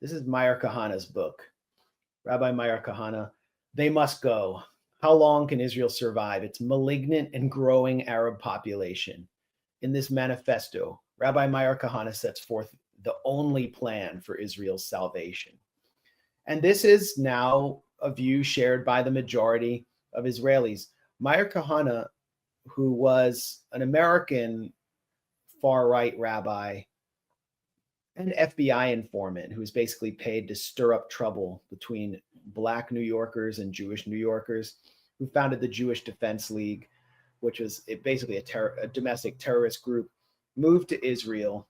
This is Meir Kahana's book. Rabbi Meir Kahane, They Must Go. How long can Israel survive its malignant and growing Arab population? In this manifesto, Rabbi Meir Kahane sets forth the only plan for Israel's salvation. And this is now a view shared by the majority of Israelis. Meir Kahane, who was an American far-right rabbi and FBI informant who was basically paid to stir up trouble between Black New Yorkers and Jewish New Yorkers, who founded the Jewish Defense League, which was basically a domestic terrorist group, moved to Israel,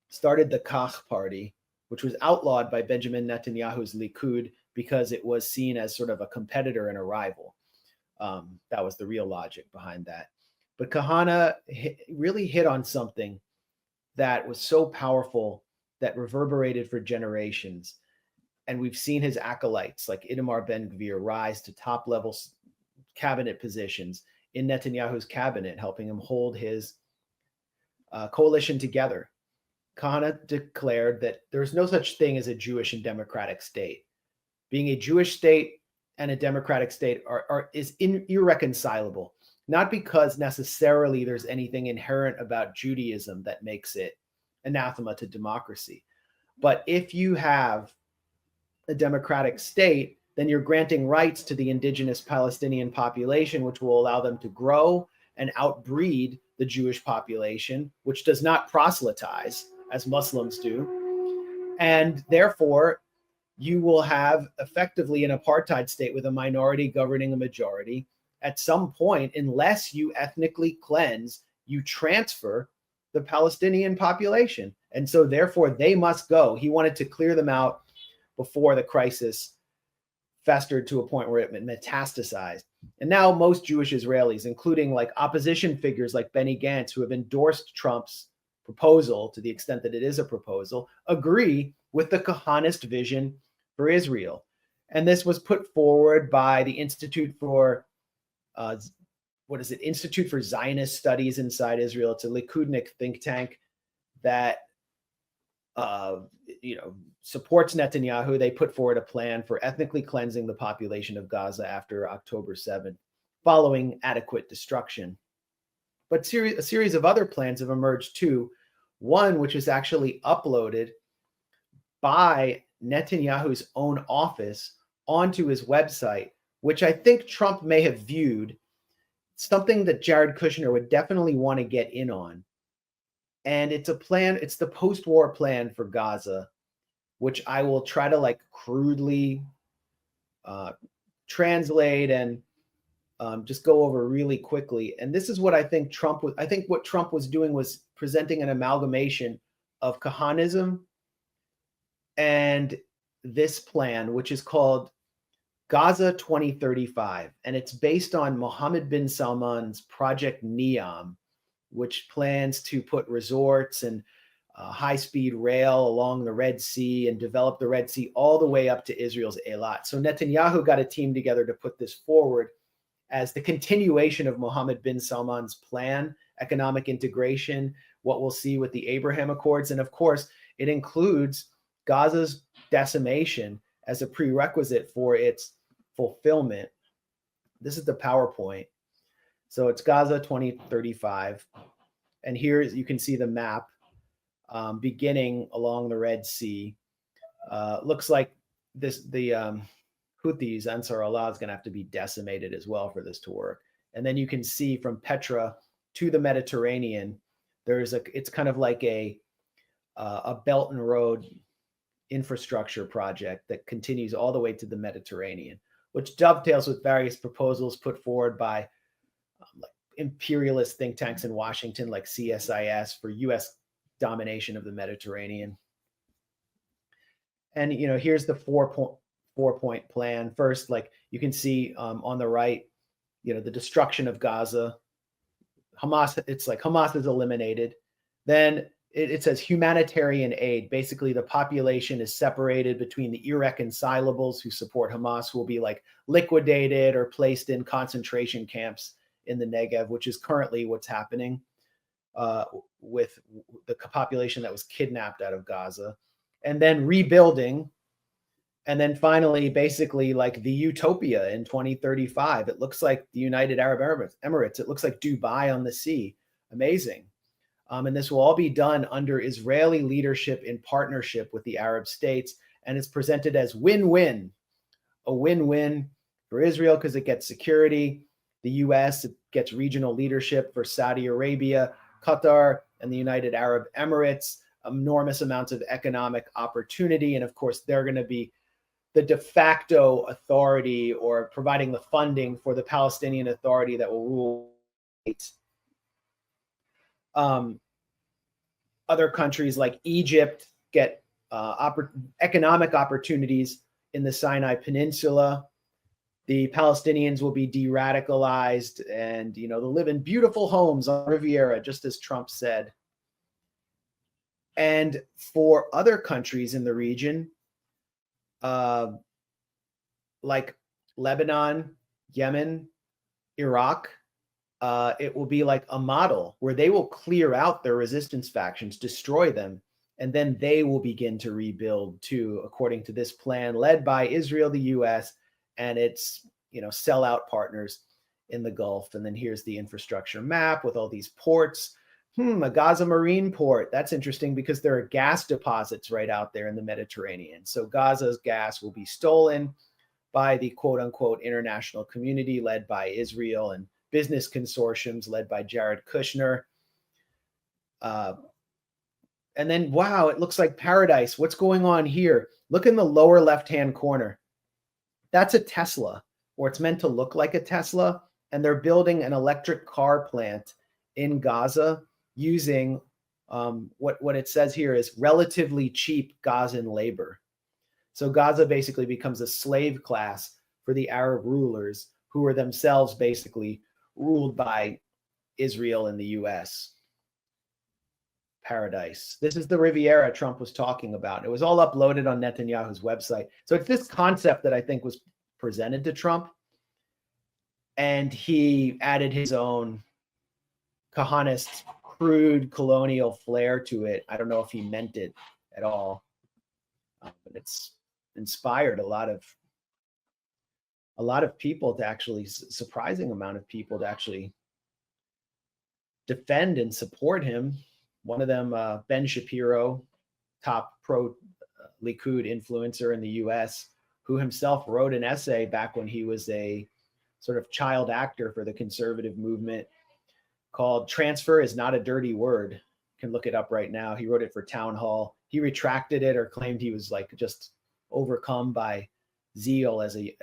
started the Kach Party, which was outlawed by Benjamin Netanyahu's Likud because it was seen as sort of a competitor and a rival. That was the real logic behind that. But Kahane really hit on something that was so powerful that reverberated for generations. And we've seen his acolytes like Itamar Ben-Gvir rise to top-level cabinet positions in Netanyahu's cabinet, helping him hold his coalition together. Kahane declared that there's no such thing as a Jewish and democratic state. Being a Jewish state and a democratic state is irreconcilable, not because necessarily there's anything inherent about Judaism that makes it anathema to democracy. But if you have a democratic state, then you're granting rights to the indigenous Palestinian population, which will allow them to grow and outbreed the Jewish population, which does not proselytize as Muslims do. And therefore, you will have effectively an apartheid state with a minority governing a majority. At some point, unless you ethnically cleanse, you transfer the Palestinian population. And so therefore, they must go. He wanted to clear them out before the crisis festered to a point where it metastasized. And now most Jewish Israelis, including like opposition figures like Benny Gantz, who have endorsed Trump's proposal to the extent that it is a proposal, agree with the Kahanist vision for Israel. And this was put forward by the Institute for Institute for Zionist Studies inside Israel. It's a Likudnik think tank that supports Netanyahu. They put forward a plan for ethnically cleansing the population of Gaza after October 7th, following adequate destruction. But a series of other plans have emerged too. One, which is actually uploaded by Netanyahu's own office onto his website, which I think Trump may have viewed, something that Jared Kushner would definitely want to get in on. And it's a plan, it's the post-war plan for Gaza, which I will try to like crudely translate and just go over really quickly. And this is what I think what Trump was doing was presenting an amalgamation of Kahanism and this plan, which is called Gaza 2035. And it's based on Mohammed bin Salman's Project Neom, which plans to put resorts and high-speed rail along the Red Sea and develop the Red Sea all the way up to Israel's Eilat. So Netanyahu got a team together to put this forward as the continuation of Mohammed bin Salman's plan, economic integration, what we'll see with the Abraham Accords. And of course, it includes Gaza's decimation as a prerequisite for its fulfillment. This is the PowerPoint. So it's Gaza 2035. And here you can see the map beginning along the Red Sea. Looks like the Houthis, Ansar Allah, is going to have to be decimated as well for this to work. And then you can see from Petra to the Mediterranean, it's kind of like a Belt and Road infrastructure project that continues all the way to the Mediterranean, which dovetails with various proposals put forward by like imperialist think tanks in Washington, like CSIS, for U.S. domination of the Mediterranean. And here's the four-point plan. First, like you can see on the right, the destruction of Gaza. Hamas, it's like Hamas is eliminated. Then it says humanitarian aid. Basically, the population is separated between the irreconcilables who support Hamas, who will be like liquidated or placed in concentration camps in the Negev, which is currently what's happening with the population that was kidnapped out of Gaza. and then rebuilding. And then finally, basically like the utopia in 2035. It looks like the United Arab Emirates. It looks like Dubai on the sea. Amazing. And this will all be done under Israeli leadership in partnership with the Arab states. And it's presented as win-win, a win-win for Israel because it gets security. The US, it gets regional leadership for Saudi Arabia, Qatar, and the United Arab Emirates, enormous amounts of economic opportunity. And of course, they're going to be the de facto authority or providing the funding for the Palestinian Authority that will rule. Other countries like Egypt get economic opportunities in the Sinai Peninsula. The Palestinians will be de-radicalized and, they'll live in beautiful homes on Riviera, just as Trump said. And for other countries in the region, like Lebanon, Yemen, Iraq, it will be like a model where they will clear out their resistance factions, destroy them, and then they will begin to rebuild too, according to this plan led by Israel, the US, and its, sellout partners in the Gulf. And then here's the infrastructure map with all these ports. A Gaza marine port. That's interesting because there are gas deposits right out there in the Mediterranean. So Gaza's gas will be stolen by the quote unquote international community led by Israel and business consortiums led by Jared Kushner. And then, wow, it looks like paradise. What's going on here? Look in the lower left-hand corner. That's a Tesla, or it's meant to look like a Tesla. And they're building an electric car plant in Gaza using what it says here is relatively cheap Gazan labor. So Gaza basically becomes a slave class for the Arab rulers who are themselves basically ruled by Israel and the US. Paradise. This is the Riviera Trump was talking about. It was all uploaded on Netanyahu's website. So it's this concept that I think was presented to Trump, and he added his own Kahanist, crude colonial flair to it. I don't know if he meant it at all, but it's inspired a lot of people to actually, surprising amount of people to actually defend and support him. One of them, Ben Shapiro, top pro Likud influencer in the US, who himself wrote an essay back when he was a sort of child actor for the conservative movement called "Transfer is Not a Dirty Word." You can look it up right now. He wrote it for Town Hall. He retracted it or claimed he was like just overcome by zeal as a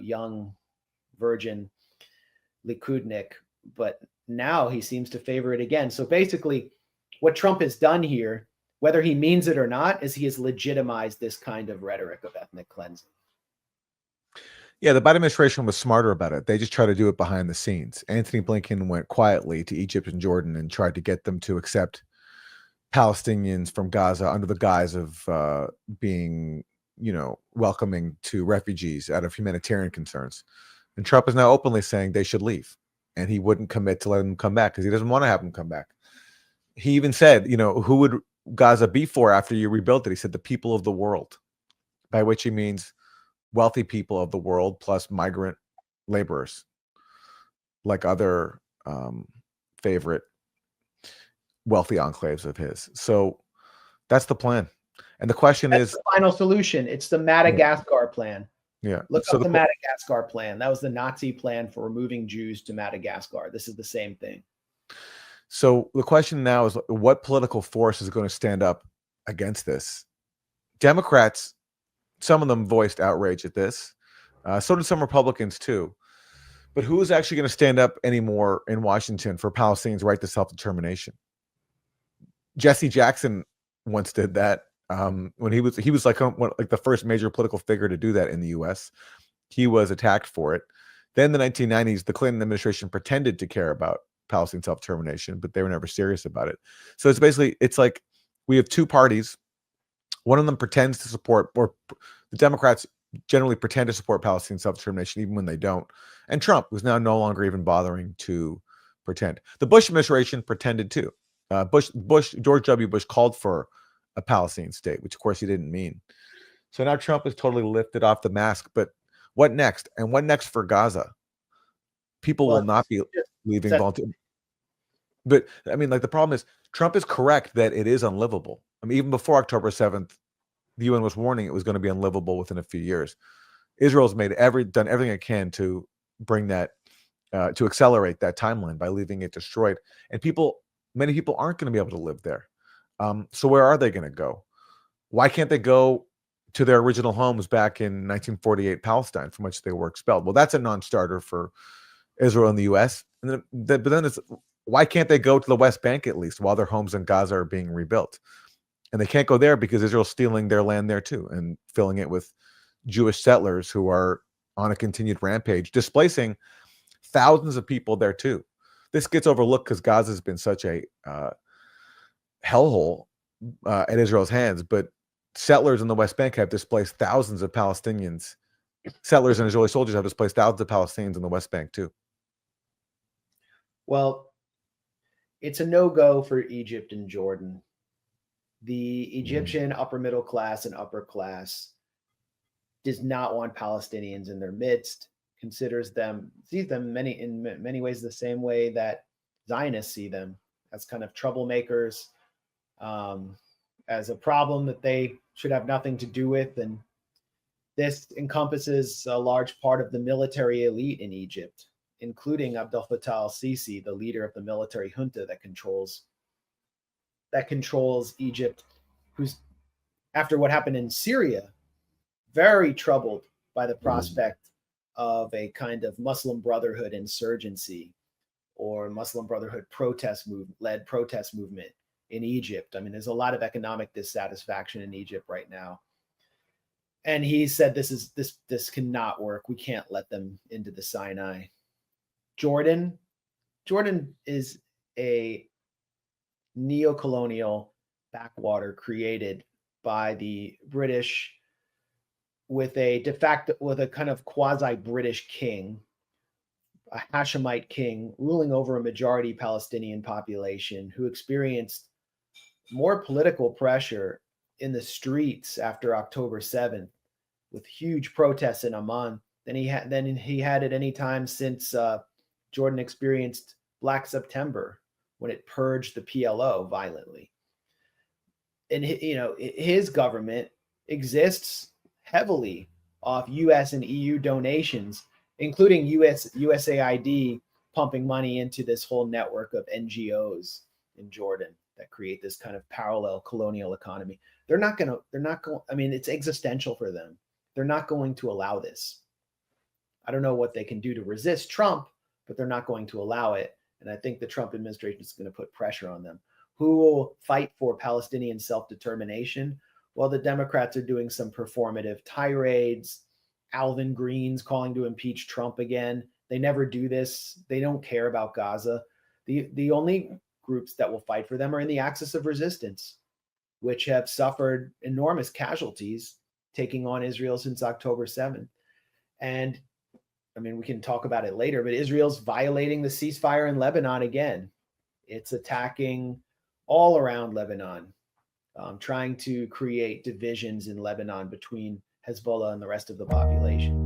young virgin Likudnik, but now he seems to favor it again. So basically what Trump has done here, whether he means it or not, is he has legitimized this kind of rhetoric of ethnic cleansing. Yeah, the Biden administration was smarter about it. They just tried to do it behind the scenes. Anthony Blinken went quietly to Egypt and Jordan and tried to get them to accept Palestinians from Gaza under the guise of being, welcoming to refugees out of humanitarian concerns. And Trump is now openly saying they should leave. And he wouldn't commit to letting them come back because he doesn't want to have them come back. He even said, who would Gaza be for after you rebuilt it? He said the people of the world, by which he means wealthy people of the world plus migrant laborers, like other favorite wealthy enclaves of his. So that's the plan. And the question is the final solution. It's the Madagascar plan. Yeah. Look up the Madagascar plan. That was the Nazi plan for removing Jews to Madagascar. This is the same thing. So the question now is, what political force is going to stand up against this? Democrats, some of them voiced outrage at this. So did some Republicans too. But who is actually going to stand up anymore in Washington for Palestinians' right to self-determination? Jesse Jackson once did that. When he was like the first major political figure to do that in the U.S. He was attacked for it. Then in the 1990s, the Clinton administration pretended to care about Palestinian self-determination, but they were never serious about it. So it's like we have two parties. One of them pretends to support, or the Democrats generally pretend to support Palestinian self-determination even when they don't. And Trump, who's now no longer even bothering to pretend. The Bush administration pretended too. George W. Bush called for a Palestinian state, which of course he didn't mean. So now Trump has totally lifted off the mask. But what next? And what next for Gaza? People will not be leaving voluntarily. But I mean, like, the problem is Trump is correct that it is unlivable. I mean, even before October 7th, the UN was warning it was going to be unlivable within a few years. Israel's done everything it can to bring that, to accelerate that timeline by leaving it destroyed. And many people aren't going to be able to live there. So where are they going to go? Why can't they go to their original homes back in 1948 Palestine, from which they were expelled? Well, that's a non-starter for Israel and the U.S. And but then it's, why can't they go to the West Bank at least while their homes in Gaza are being rebuilt? And they can't go there because Israel's stealing their land there too and filling it with Jewish settlers who are on a continued rampage, displacing thousands of people there too. This gets overlooked because Gaza has been such a hellhole at Israel's hands, but settlers in the West Bank have displaced thousands of Palestinians. Settlers and Israeli soldiers have displaced thousands of Palestinians in the West Bank too. Well, it's a no-go for Egypt and Jordan. The Egyptian upper middle class and upper class does not want Palestinians in their midst, sees them in many ways the same way that Zionists see them, as kind of troublemakers, as a problem that they should have nothing to do with. And this encompasses a large part of the military elite in Egypt, including Abdel Fattah al-Sisi, the leader of the military junta that controls Egypt, who's, after what happened in Syria, very troubled by the prospect of a kind of Muslim Brotherhood insurgency or Muslim Brotherhood led protest movement in Egypt. I mean, there's a lot of economic dissatisfaction in Egypt right now. And he said, this cannot work. We can't let them into the Sinai. Jordan is a neo-colonial backwater created by the British with a kind of quasi-British king, a Hashemite king ruling over a majority Palestinian population who experienced more political pressure in the streets after October 7th, with huge protests in Amman than he had at any time since Jordan experienced Black September, when it purged the PLO violently. And his government exists heavily off US and EU donations, including USAID pumping money into this whole network of NGOs in Jordan that create this kind of parallel colonial economy. I mean, it's existential for them. They're not going to allow this. I don't know what they can do to resist Trump, but they're not going to allow it. And I think the Trump administration is going to put pressure on them. Who will fight for Palestinian self-determination? Well, the Democrats are doing some performative tirades. Alvin Green's calling to impeach Trump again. They never do this. They don't care about Gaza. The only groups that will fight for them are in the axis of resistance, which have suffered enormous casualties taking on Israel since October 7th. And I mean, we can talk about it later, but Israel's violating the ceasefire in Lebanon again. It's attacking all around Lebanon, trying to create divisions in Lebanon between Hezbollah and the rest of the population.